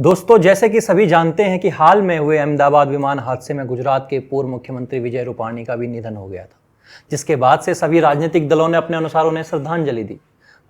दोस्तों, जैसे कि सभी जानते हैं कि हाल में हुए अहमदाबाद विमान हादसे में गुजरात के पूर्व मुख्यमंत्री विजय रूपाणी का भी निधन हो गया था, जिसके बाद से सभी राजनीतिक दलों ने अपने अनुसार उन्हें श्रद्धांजलि दी।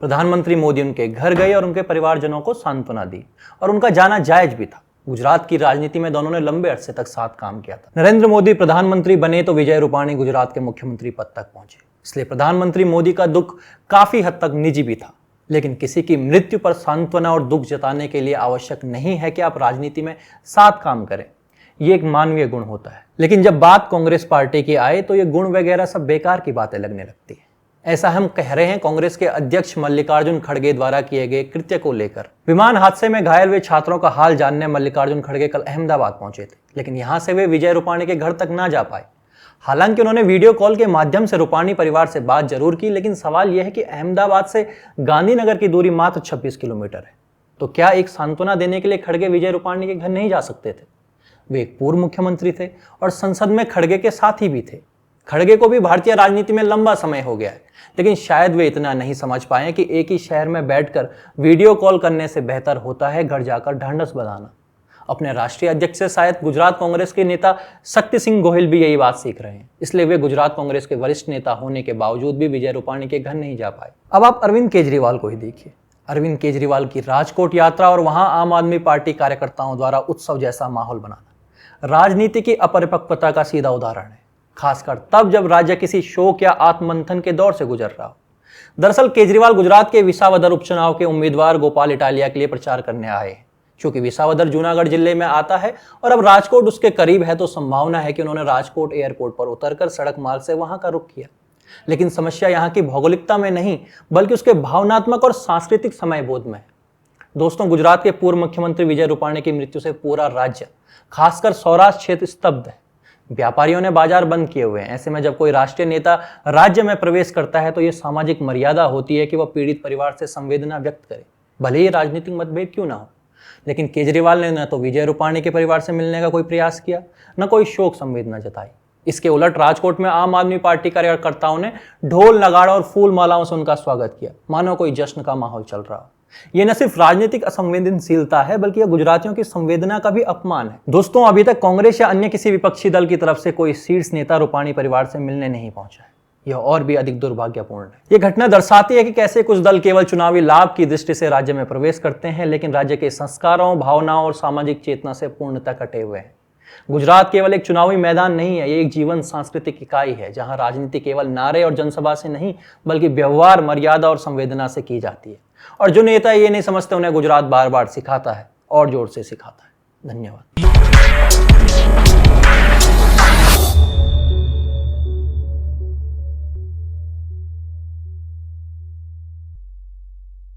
प्रधानमंत्री मोदी उनके घर गए और उनके परिवारजनों को सांत्वना दी और उनका जाना जायज भी था। गुजरात की राजनीति में दोनों ने लंबे अरसे तक साथ काम किया था। नरेंद्र मोदी प्रधानमंत्री बने तो विजय रूपाणी गुजरात के मुख्यमंत्री पद तक पहुंचे, इसलिए प्रधानमंत्री मोदी का दुख काफी हद तक निजी भी था। लेकिन किसी की मृत्यु पर सांत्वना और दुख जताने के लिए आवश्यक नहीं है कि आप राजनीति में साथ काम करें। ये एक मानवीय गुण होता है। लेकिन जब बात कांग्रेस पार्टी की आए तो ये गुण वगैरह सब बेकार की बातें लगने लगती है। ऐसा हम कह रहे हैं कांग्रेस के अध्यक्ष मल्लिकार्जुन खड़गे द्वारा किए गए कृत्य को लेकर। विमान हादसे में घायल हुए छात्रों का हाल जानने मल्लिकार्जुन खड़गे कल अहमदाबाद पहुंचे थे, लेकिन यहां से वे विजय रूपाणी के घर तक ना जा पाए। हालांकि उन्होंने वीडियो कॉल के माध्यम से रूपाणी परिवार से बात जरूर की, लेकिन सवाल यह है कि अहमदाबाद से गांधीनगर की दूरी मात्र 26 किलोमीटर है। तो क्या एक सांत्वना देने के लिए खड़गे विजय रूपाणी के घर नहीं जा सकते थे? वे एक पूर्व मुख्यमंत्री थे और संसद में खड़गे के साथी भी थे। खड़गे को भी भारतीय राजनीति में लंबा समय हो गया है, लेकिन शायद वे इतना नहीं समझ पाए कि एक ही शहर में बैठकर वीडियो कॉल करने से बेहतर होता है घर जाकर ढांढस बंधाना। अपने राष्ट्रीय अध्यक्ष से शायद गुजरात कांग्रेस के नेता शक्ति सिंह गोहिल भी यही बात सीख रहे हैं, इसलिए वे गुजरात कांग्रेस के वरिष्ठ नेता होने के बावजूद भी विजय रूपाणी के घर नहीं जा पाए। अब आप अरविंद केजरीवाल को ही देखिए। अरविंद केजरीवाल की राजकोट यात्रा और वहां आम आदमी पार्टी कार्यकर्ताओं द्वारा उत्सव जैसा माहौल बनाना राजनीति की अपरिपक्वता का सीधा उदाहरण है, खासकर तब जब राज्य किसी शोक या आत्ममंथन के दौर से गुजर रहा हो। दरअसल केजरीवाल गुजरात के विसावदर उपचुनाव के उम्मीदवार गोपाल इटालिया के लिए प्रचार करने आए हैं। क्योंकि विसावदर जूनागढ़ जिले में आता है और अब राजकोट उसके करीब है, तो संभावना है कि उन्होंने राजकोट एयरपोर्ट पर उतरकर सड़क मार्ग से वहां का रुख किया। लेकिन समस्या यहां की भौगोलिकता में नहीं, बल्कि उसके भावनात्मक और सांस्कृतिक समयबोध में है। दोस्तों, गुजरात के पूर्व मुख्यमंत्री विजय रूपाणी की मृत्यु से पूरा राज्य, खासकर सौराष्ट्र क्षेत्र, स्तब्ध है। व्यापारियों ने बाजार बंद किए हुए हैं। ऐसे में जब कोई राष्ट्रीय नेता राज्य में प्रवेश करता है तो यह सामाजिक मर्यादा होती है कि वह पीड़ित परिवार से संवेदना व्यक्त करे, भले ही राजनीतिक मतभेद क्यों ना हो। लेकिन केजरीवाल ने न तो विजय रूपाणी के परिवार से मिलने का कोई प्रयास किया, न कोई शोक संवेदना जताई। इसके उलट राजकोट में आम आदमी पार्टी कार्यकर्ताओं ने ढोल नगाड़ा और फूल मालाओं से उनका स्वागत किया, मानो कोई जश्न का माहौल चल रहा हो। यह न सिर्फ राजनीतिक असंवेदनशीलता है, बल्कि यह गुजरातियों की संवेदना का भी अपमान है। दोस्तों, अभी तक कांग्रेस या अन्य किसी विपक्षी दल की तरफ से कोई शीर्ष नेता रूपाणी परिवार से मिलने नहीं पहुंचा है। यह और भी अधिक दुर्भाग्यपूर्ण है। यह घटना दर्शाती है कि कैसे कुछ दल केवल चुनावी लाभ की दृष्टि से राज्य में प्रवेश करते हैं, लेकिन राज्य के संस्कारों, भावनाओं और सामाजिक चेतना से पूर्णतः कटे हुए हैं। गुजरात केवल एक चुनावी मैदान नहीं है, ये एक जीवन सांस्कृतिक इकाई है, जहां राजनीति केवल नारे और जनसभा से नहीं, बल्कि व्यवहार, मर्यादा और संवेदना से की जाती है। और जो नेता ये नहीं समझते, उन्हें गुजरात बार बार सिखाता है और जोर से सिखाता है। धन्यवाद।